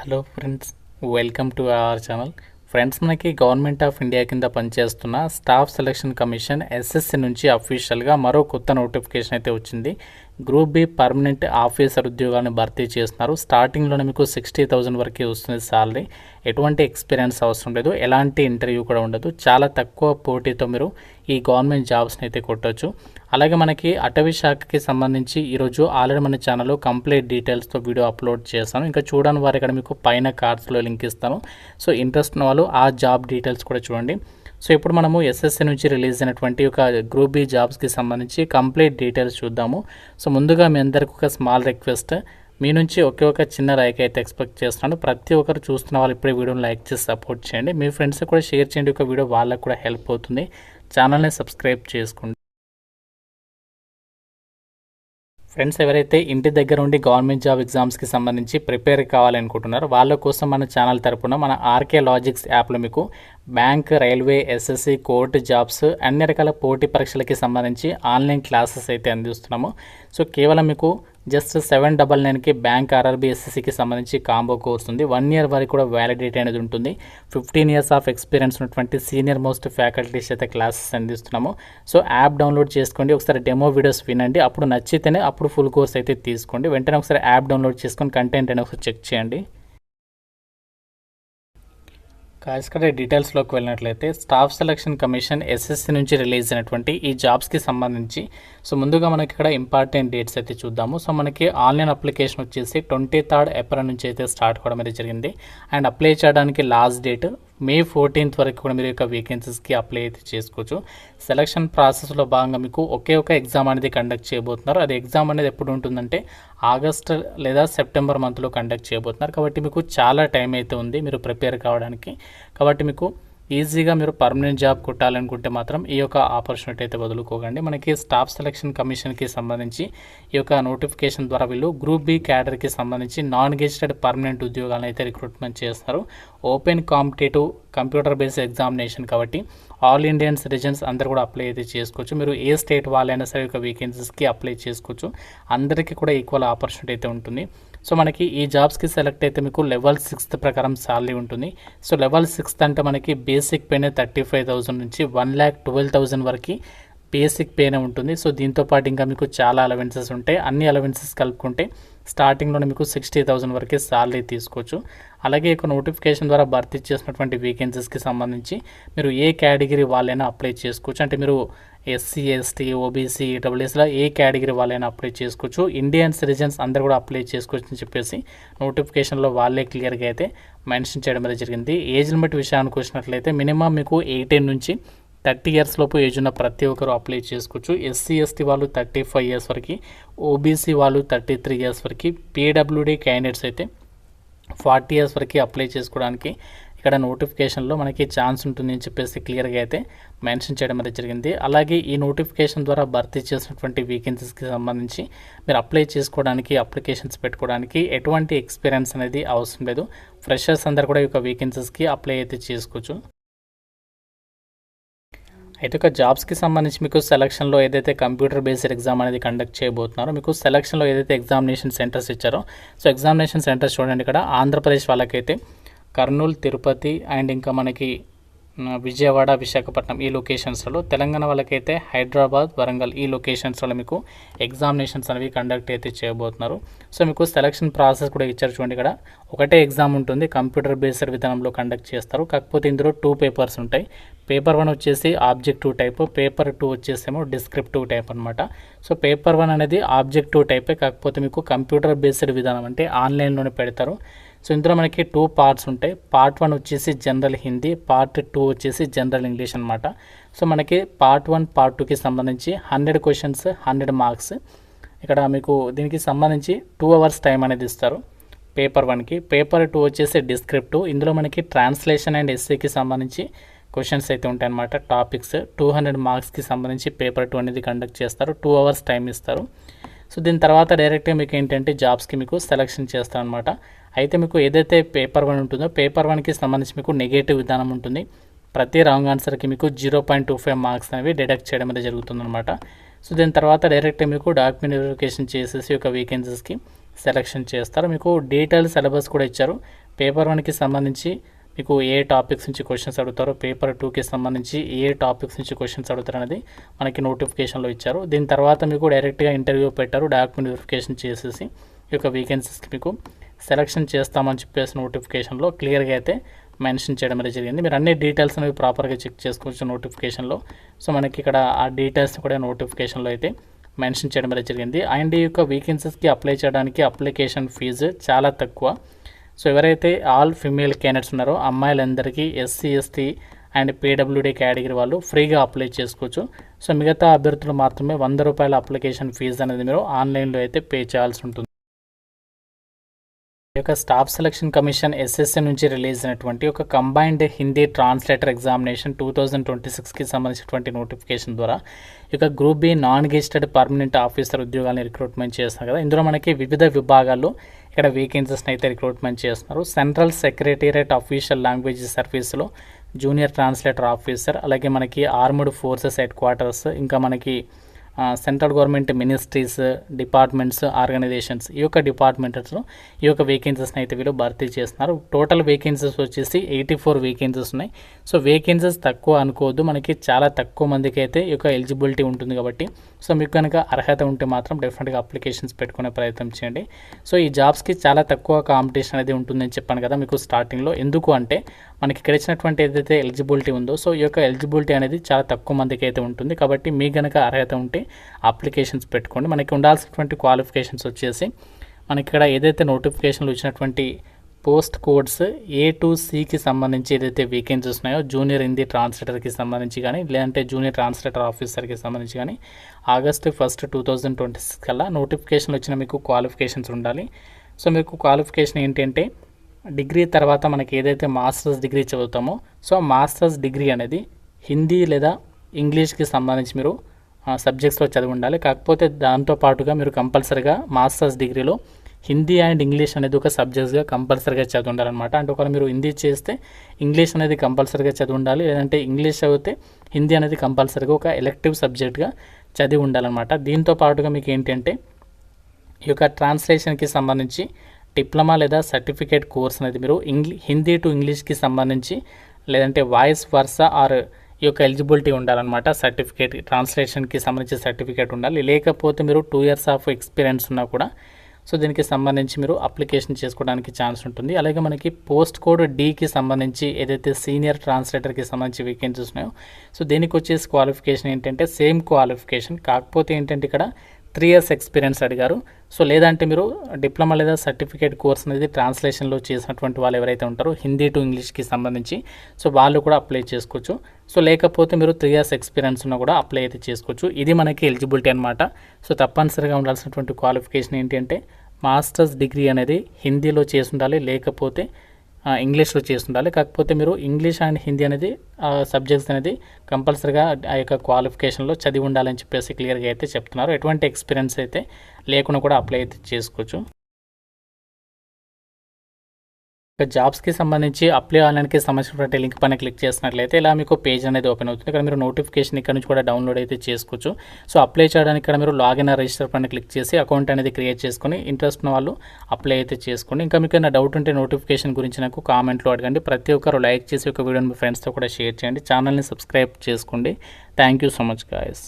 Hello friends, welcome to our channel. Friends, మనకి government of India కింద పనిచేస్తున్న staff selection commission SSC నుంచి అఫీషియల్గా మరో కొత్త నోటిఫికేషన్ అయితే వచ్చింది. గ్రూప్ బి పర్మనెంట్ ఆఫీసర్ ఉద్యోగాలను భర్తీ చేస్తున్నారు. స్టార్టింగ్లోనే మీకు 60,000 వరకే వస్తుంది శాలరీ. ఎటువంటి ఎక్స్పీరియన్స్ అవసరం లేదు, ఎలాంటి ఇంటర్వ్యూ కూడా ఉండదు. చాలా తక్కువ పోటీతో మీరు ఈ గవర్నమెంట్ జాబ్స్ని అయితే కొట్టవచ్చు. అలాగే మనకి అటవీ శాఖకి సంబంధించి ఈరోజు ఆల్రెడీ మన ఛానల్లో కంప్లీట్ డీటెయిల్స్తో వీడియో అప్లోడ్ చేస్తాను. ఇంకా చూడని వారు ఇక్కడ మీకు పైన కార్డ్స్లో లింక్ ఇస్తాను. సో ఇంట్రెస్ట్ ఉన్న వాళ్ళు ఆ జాబ్ డీటెయిల్స్ కూడా చూడండి. సో ఇప్పుడు మనము ఎస్ఎస్సి నుంచి రిలీజ్ అయినటువంటి ఒక గ్రూప్ బి జాబ్స్కి సంబంధించి కంప్లీట్ డీటెయిల్స్ చూద్దాము. సో ముందుగా మీ అందరికీ ఒక స్మాల్ రిక్వెస్ట్, మీ నుంచి ఒక చిన్న లైక్ అయితే ఎక్స్పెక్ట్ చేస్తున్నాను. ప్రతి ఒక్కరు చూస్తున్న వాళ్ళు ఇప్పుడే వీడియోని లైక్ చేసి సపోర్ట్ చేయండి. మీ ఫ్రెండ్స్ కూడా షేర్ చేయండి. ఒక వీడియో వాళ్ళకు కూడా హెల్ప్ అవుతుంది. ఛానల్ని సబ్స్క్రైబ్ చేసుకోండి. ఫ్రెండ్స్, ఎవరైతే ఇంటి దగ్గర ఉండి గవర్నమెంట్ జాబ్ ఎగ్జామ్స్కి సంబంధించి ప్రిపేర్ కావాలనుకుంటున్నారో వాళ్ళ కోసం మన ఛానల్ తరపున మన ఆర్కే లాజిక్స్ యాప్లో మీకు bank, railway, SSC, court jobs అన్ని రకాల పోటీ పరీక్షలకి సంబంధించి ఆన్లైన్ క్లాసెస్ అయితే అందిస్తున్నాము. సో కేవలం మీకు జస్ట్ 799కి బ్యాంక్, ఆర్ఆర్బీ, ఎస్ఎస్సికి సంబంధించి కాంబో కోర్స్ ఉంది. 1 ఇయర్ వరకు కూడా వ్యాలిడిటీ అనేది ఉంటుంది. 15 ఇయర్స్ ఆఫ్ ఎక్స్పీరియన్స్ ఉన్నటువంటి సీనియర్ మోస్ట్ ఫ్యాకల్టీస్ అయితే క్లాసెస్ అందిస్తున్నాము. సో యాప్ డౌన్లోడ్ చేసుకోండి, ఒకసారి డెమో వీడియోస్ వినండి. అప్పుడు నచ్చితేనే అప్పుడు ఫుల్ కోర్స్ అయితే తీసుకోండి. వెంటనే ఒకసారి యాప్ డౌన్లోడ్ చేసుకొని కంటెంట్ అనేది ఒకసారి చెక్ చేయండి. ఇక్కడ డీటెయిల్స్లోకి వెళ్ళినట్లయితే స్టాఫ్ సెలక్షన్ కమిషన్ ఎస్ఎస్సి నుంచి రిలీజ్ అయినటువంటి ఈ జాబ్స్కి సంబంధించి సో ముందుగా మనకి ఇక్కడ ఇంపార్టెంట్ డేట్స్ అయితే చూద్దాము. సో మనకి ఆన్లైన్ అప్లికేషన్ వచ్చేసి 23rd ఏప్రిల్ నుంచి అయితే స్టార్ట్ కావడం అయితే జరిగింది. అండ్ అప్లై చేయడానికి లాస్ట్ డేట్ May 14th వరకు కూడా మీరు యొక్క వేకెన్సీస్కి అప్లై అయితే చేసుకోవచ్చు. సెలక్షన్ ప్రాసెస్లో భాగంగా మీకు ఒక ఎగ్జామ్ అనేది కండక్ట్ చేయబోతున్నారు. అది ఎగ్జామ్ అనేది ఎప్పుడు ఉంటుందంటే ఆగస్ట్ లేదా సెప్టెంబర్ మంత్లో కండక్ట్ చేయబోతున్నారు. కాబట్టి మీకు చాలా టైం అయితే ఉంది మీరు ప్రిపేర్ కావడానికి. కాబట్టి మీకు ఈజీగా మీరు పర్మనెంట్ జాబ్ కొట్టాలనుకుంటే మాత్రం ఈ యొక్క ఆపర్చునిటీ అయితే వదులుకోకండి. మనకి స్టాఫ్ సెలక్షన్ కమిషన్కి సంబంధించి ఈ యొక్క నోటిఫికేషన్ ద్వారా వీళ్ళు గ్రూప్ బి క్యాడర్కి సంబంధించి నాన్ గెజిటెడ్ పర్మనెంట్ ఉద్యోగాలను అయితే రిక్రూట్మెంట్ చేస్తారు. Open competitive computer based examination కాబట్టి ఆల్ ఇండియన్ సిటిజన్స్ అందరూ కూడా అప్లై అయితే చేసుకోవచ్చు. మీరు ఏ స్టేట్ వాళ్ళైనా సరే ఒక వేకెన్సీస్కి అప్లై చేసుకోవచ్చు. అందరికీ కూడా ఈక్వల్ ఆపర్చునిటీ అయితే ఉంటుంది. సో మనకి ఈ జాబ్స్కి సెలెక్ట్ అయితే మీకు లెవెల్ 6th ప్రకారం శాలరీ ఉంటుంది. సో లెవెల్ 6th అంటే మనకి బేసిక్ పేనే 35,000 నుంచి 1,12,000 వరకు బేసిక్ పేనే ఉంటుంది. సో దీంతోపాటు ఇంకా మీకు చాలా అలవెన్సెస్ ఉంటాయి. అన్ని అలవెన్సెస్ కలుపుకుంటే స్టార్టింగ్లోనే మీకు 60,000 వరకే శాలరీ తీసుకోవచ్చు. అలాగే ఒక నోటిఫికేషన్ ద్వారా భర్తీ చేసినటువంటి వేకెన్సీస్కి సంబంధించి మీరు ఏ కేటగిరీ వాళ్ళైనా అప్లై చేసుకోవచ్చు. అంటే మీరు ఎస్సీ, ఎస్టీ, ఓబీసీ, ఈడబ్ల్యూఎస్లో ఏ కేటగిరీ వాళ్ళైనా అప్లై చేసుకోవచ్చు. ఇండియన్ సిటిజన్స్ అందరూ కూడా అప్లై చేసుకోవచ్చు అని చెప్పేసి నోటిఫికేషన్లో వాళ్ళే క్లియర్గా అయితే మెన్షన్ చేయడం అనేది జరిగింది. ఏజ్ లిమిట్ విషయానికి వచ్చినట్లయితే మినిమం మీకు 18 నుంచి 30 ఇయర్స్ లోపు ఏజ్ ఉన్న ప్రతి ఒక్కరు అప్లై చేసుకోవచ్చు. ఎస్సీ, ఎస్టీ వాళ్ళు 35 ఇయర్స్ వరకు, ఓబీసీ వాళ్ళు 33 ఇయర్స్ వరకు, పీడబ్ల్యూడీ క్యాండిడేట్స్ అయితే 40 ఇయర్స్ వరకు అప్లై చేసుకోవడానికి ఇక్కడ నోటిఫికేషన్లో మనకి ఛాన్స్ ఉంటుంది అని చెప్పేసి క్లియర్గా అయితే మెన్షన్ చేయడం అనేది జరిగింది. అలాగే ఈ నోటిఫికేషన్ ద్వారా భర్తీ చేసినటువంటి వేకెన్సీస్కి సంబంధించి మీరు అప్లై చేసుకోవడానికి, అప్లికేషన్స్ పెట్టుకోవడానికి ఎటువంటి ఎక్స్పీరియన్స్ అనేది అవసరం లేదు. ఫ్రెషర్స్ అందరు కూడా ఈ యొక్క వేకెన్సీస్కి అప్లై అయితే చేసుకోవచ్చు. అయితే ఒక జాబ్స్కి సంబంధించి మీకు సెలక్షన్లో ఏదైతే కంప్యూటర్ బేస్డ్ ఎగ్జామ్ అనేది కండక్ట్ చేయబోతున్నారో మీకు సెలక్షన్లో ఏదైతే ఎగ్జామినేషన్ సెంటర్స్ ఇచ్చారో సో ఎగ్జామినేషన్ సెంటర్స్ చూడండి. ఇక్కడ ఆంధ్రప్రదేశ్ వాళ్ళకైతే కర్నూలు, తిరుపతి అండ్ ఇంకా మనకి విజయవాడ, విశాఖపట్నం ఈ లొకేషన్స్లో, తెలంగాణ వాళ్ళకైతే హైదరాబాద్, వరంగల్ ఈ లొకేషన్స్లో మీకు ఎగ్జామినేషన్స్ అనేవి కండక్ట్ అయితే చేయబోతున్నారు. సో మీకు సెలక్షన్ ప్రాసెస్ కూడా ఇచ్చారు చూడండి. ఇక్కడ ఒకటే ఎగ్జామ్ ఉంటుంది, కంప్యూటర్ బేస్డ్ విధానంలో కండక్ట్ చేస్తారు. కాకపోతే ఇందులో 2 పేపర్స్ ఉంటాయి. పేపర్ 1 వచ్చేసి ఆబ్జెక్టివ్ టైప్, పేపర్ 2 వచ్చేసేమో డిస్క్రిప్టివ్ టైప్ అనమాట. సో పేపర్ 1 అనేది ఆబ్జెక్టివ్ టైపే, కాకపోతే మీకు కంప్యూటర్ బేస్డ్ విధానం అంటే ఆన్లైన్లోనే పెడతారు. సో ఇందులో మనకి 2 పార్ట్స్ ఉంటాయి. పార్ట్ 1 వచ్చేసి జనరల్ హిందీ, పార్ట్ 2 వచ్చేసి జనరల్ ఇంగ్లీష్ అనమాట. సో మనకి పార్ట్ 1, పార్ట్ 2కి సంబంధించి 100 క్వశ్చన్స్, 100 మార్క్స్. ఇక్కడ మీకు దీనికి సంబంధించి 2 అవర్స్ టైం అనేది ఇస్తారు పేపర్ 1కి. పేపర్ 2 వచ్చేసి డిస్క్రిప్టివ్. ఇందులో మనకి ట్రాన్స్లేషన్ అండ్ ఎస్సీకి సంబంధించి క్వశ్చన్స్ అయితే ఉంటాయన్నమాట. టాపిక్స్ 200 మార్క్స్కి సంబంధించి పేపర్ 2 అనేది కండక్ట్ చేస్తారు. 2 అవర్స్ టైం ఇస్తారు. సో దీని తర్వాత డైరెక్ట్గా మీకు ఏంటంటే జాబ్స్కి మీకు సెలెక్షన్ చేస్తారనమాట. అయితే మీకు ఏదైతే పేపర్ 1 ఉంటుందో పేపర్ 1కి సంబంధించి మీకు నెగటివ్ విధానం ఉంటుంది. ప్రతి రాంగ్ ఆన్సర్కి మీకు 0.25 మార్క్స్ అనేవి డిడక్ట్ చేయడం అనేది జరుగుతుందన్నమాట. సో దీని తర్వాత డైరెక్ట్గా మీకు డాక్యుమెంట్ వెరిఫికేషన్ చేసేసి ఒక వేకెన్సీస్కి సెలెక్షన్ చేస్తారు. మీకు డీటెయిల్ సిలబస్ కూడా ఇచ్చారు. పేపర్ 1కి సంబంధించి మీకు ఏ టాపిక్స్ నుంచి క్వశ్చన్స్ అడుగుతారో, పేపర్ 2కి సంబంధించి ఏ టాపిక్స్ నుంచి క్వశ్చన్స్ అడుగుతారు అనేది మనకి నోటిఫికేషన్లో ఇచ్చారు. దీని తర్వాత మీకు డైరెక్ట్గా ఇంటర్వ్యూ పెట్టారు. డాక్యుమెంట్ వెరిఫికేషన్ చేసేసి ఈ యొక్క వేకెన్సీస్కి మీకు సెలక్షన్ చేస్తామని చెప్పేసి నోటిఫికేషన్లో క్లియర్గా అయితే మెన్షన్ చేయడం అనేది జరిగింది. మీరు అన్ని డీటెయిల్స్ అనేవి ప్రాపర్గా చెక్ చేసుకోవచ్చు నోటిఫికేషన్లో. సో మనకి ఇక్కడ ఆ డీటెయిల్స్ కూడా నోటిఫికేషన్లో అయితే మెన్షన్ చేయడం అనేది జరిగింది. అండ్ ఈ యొక్క వేకెన్సీస్కి అప్లై చేయడానికి అప్లికేషన్ ఫీజు చాలా తక్కువ. సో ఎవరైతే ఆల్ ఫిమేల్ క్యాండిడేట్స్ ఉన్నారో అమ్మాయిలందరికీ SC, ST and PWD category వాళ్ళు ఫ్రీగా అప్లై చేసుకోవచ్చు. సో మిగతా అభ్యర్థులు మాత్రమే ₹100 అప్లికేషన్ ఫీజు అనేది మీరు ఆన్లైన్లో అయితే పే చేయాల్సి ఉంటుంది. ఈ యొక్క స్టాఫ్ సెలక్షన్ కమిషన్ ఎస్ఎస్సి నుంచి రిలీజ్ అయినటువంటి ఒక కంబైన్డ్ హిందీ ట్రాన్స్లేటర్ ఎగ్జామినేషన్ 2026కి సంబంధించినటువంటి నోటిఫికేషన్ ద్వారా ఈ యొక్క group B non gazetted permanent officer ఉద్యోగాలను రిక్రూట్మెంట్ చేస్తున్నారు కదా. ఇందులో మనకి వివిధ విభాగాల్లో ఇక్కడ వేకెన్సీస్ని అయితే రిక్రూట్మెంట్ చేస్తున్నారు. సెంట్రల్ సెక్రటేరియట్ అఫీషియల్ లాంగ్వేజ్ సర్వీస్లో జూనియర్ ట్రాన్స్లేటర్ ఆఫీసర్, అలాగే మనకి ఆర్మ్డ్ ఫోర్సెస్ హెడ్ క్వార్టర్స్, ఇంకా మనకి central government ministries, departments, organizations ఈ యొక్క డిపార్ట్మెంట్స్లో ఈ యొక్క వేకెన్సీస్ని అయితే వీళ్ళు భర్తీ చేస్తున్నారు. టోటల్ వేకెన్సీస్ వచ్చేసి 84 వేకెన్సీస్ ఉన్నాయి. సో వేకెన్సీస్ తక్కువ అనుకోవద్దు, మనకి చాలా తక్కువ మందికి అయితే ఈ యొక్క ఎలిజిబిలిటీ ఉంటుంది కాబట్టి సో మీకు కనుక అర్హత ఉంటే మాత్రం డెఫినెట్గా అప్లికేషన్స్ పెట్టుకునే ప్రయత్నం చేయండి. సో ఈ జాబ్స్కి చాలా తక్కువ కాంపిటీషన్ అనేది ఉంటుందని చెప్పాను కదా మీకు స్టార్టింగ్లో. ఎందుకు అంటే మనకి ఇక్కడ ఇచ్చినటువంటి ఏదైతే ఎలిజిబిలిటీ ఉందో సో ఈ యొక్క ఎలిజిబిలిటీ అనేది చాలా తక్కువ మందికి అయితే ఉంటుంది. కాబట్టి మీ కనుక అర్హత ఉంటే అప్లికేషన్స్ పెట్టుకోండి. మనకి ఉండాల్సినటువంటి క్వాలిఫికేషన్స్ వచ్చేసి మనకి ఇక్కడ ఏదైతే నోటిఫికేషన్లు ఇచ్చినటువంటి పోస్ట్ కోడ్స్ A to Cకి సంబంధించి ఏదైతే వేకెన్సీస్ ఉన్నాయో జూనియర్ హిందీ ట్రాన్స్లేటర్కి సంబంధించి కానీ లేదంటే జూనియర్ ట్రాన్స్లేటర్ ఆఫీసర్కి సంబంధించి కానీ August 1, 2026 కల్లా నోటిఫికేషన్లు వచ్చిన మీకు క్వాలిఫికేషన్స్ ఉండాలి. సో మీకు క్వాలిఫికేషన్ ఏంటంటే డిగ్రీ తర్వాత మనకి ఏదైతే మాస్టర్స్ డిగ్రీ చదువుతామో సో మాస్టర్స్ డిగ్రీ అనేది హిందీ లేదా ఇంగ్లీష్కి సంబంధించి మీరు సబ్జెక్ట్స్లో చదివి ఉండాలి. కాకపోతే దాంతోపాటుగా మీరు కంపల్సరీగా మాస్టర్స్ డిగ్రీలో హిందీ అండ్ ఇంగ్లీష్ అనేది ఒక సబ్జెక్ట్స్గా కంపల్సరీగా చదివి ఉండాలన్నమాట. అంటే ఒకవేళ మీరు హిందీ చేస్తే ఇంగ్లీష్ అనేది కంపల్సరీగా చదివి ఉండాలి, లేదంటే ఇంగ్లీష్ చదివితే హిందీ అనేది కంపల్సరీగా ఒక ఎలెక్టివ్ సబ్జెక్ట్గా చదివి ఉండాలన్నమాట. దీంతో పాటుగా మీకు ఏంటంటే ఈ యొక్క ట్రాన్స్లేషన్కి సంబంధించి డిప్లొమా లేదా సర్టిఫికేట్ కోర్స్ అనేది మీరు హిందీ టు ఇంగ్లీష్కి సంబంధించి లేదంటే వాయిస్ వర్సా ఆర్ ఈ యొక్క ఎలిజిబిలిటీ ఉండాలన్నమాట. సర్టిఫికేట్ ట్రాన్స్లేషన్కి సంబంధించి సర్టిఫికేట్ ఉండాలి. లేకపోతే మీరు 2 years ఆఫ్ ఎక్స్పీరియన్స్ ఉన్నా కూడా సో దీనికి సంబంధించి మీరు అప్లికేషన్ చేసుకోవడానికి ఛాన్స్ ఉంటుంది. అలాగే మనకి పోస్ట్ కోడ్ Dకి సంబంధించి ఏదైతే సీనియర్ ట్రాన్స్లేటర్కి సంబంధించి వేకెన్సీస్ ఉన్నాయో సో దీనికి వచ్చేసి క్వాలిఫికేషన్ ఏంటంటే సేమ్ క్వాలిఫికేషన్, కాకపోతే ఏంటంటే ఇక్కడ 3 years ఎక్స్పీరియన్స్ అడిగారు. సో లేదంటే మీరు డిప్లొమా లేదా సర్టిఫికేట్ కోర్స్ అనేది ట్రాన్స్లేషన్లో చేసినటువంటి వాళ్ళు ఎవరైతే ఉంటారో హిందీ టు ఇంగ్లీష్కి సంబంధించి సో వాళ్ళు కూడా అప్లై చేసుకోవచ్చు. సో లేకపోతే మీరు 3 years ఎక్స్పీరియన్స్ ఉన్నా కూడా అప్లై అయితే చేసుకోవచ్చు. ఇది మనకి ఎలిజిబిలిటీ అనమాట. సో తప్పనిసరిగా ఉండాల్సినటువంటి క్వాలిఫికేషన్ ఏంటి అంటే మాస్టర్స్ డిగ్రీ అనేది హిందీలో చేసి ఉండాలి, లేకపోతే ఇంగ్లీష్లో చేసి ఉండాలి. కాకపోతే మీరు ఇంగ్లీష్ అండ్ హిందీ అనేది సబ్జెక్ట్స్ అనేది కంపల్సరీగా ఆ యొక్క క్వాలిఫికేషన్లో చదివి ఉండాలని చెప్పేసి క్లియర్గా అయితే చెప్తున్నారు. ఎటువంటి ఎక్స్పీరియన్స్ అయితే లేకుండా కూడా అప్లై అయితే చేసుకోవచ్చు. జాబ్స్కి సంబంధించి అప్లై ఆన్లైన్కి సంబంధించినటువంటి లింక్ పైన క్లిక్ చేసినట్లయితే ఇలా మీకు పేజ్ అనేది ఓపెన్ అవుతుంది. ఇక్కడ మీరు నోటిఫికేషన్ ఇక్కడ నుంచి కూడా డౌన్లోడ్ అయితే చేసుకోవచ్చు. సో అప్లై చేయడానికి ఇక్కడ మీరు లాగిన్ రిజిస్టర్ పైన క్లిక్ చేసి అకౌంట్ అనేది క్రియేట్ చేసుకొని ఇంట్రెస్ట్ ఉన్న వాళ్ళు అప్లై అయితే చేసుకోండి. ఇంకా మీకు ఏమైనా డౌట్ ఉంటే నోటిఫికేషన్ గురించి నాకు కామెంట్లో అడగండి. ప్రతి ఒక్కరు లైక్ చేసి ఒక వీడియోని మీ ఫ్రెండ్స్తో కూడా షేర్ చేయండి. ఛానల్ని సబ్స్క్రైబ్ చేసుకోండి. Thank you so much guys.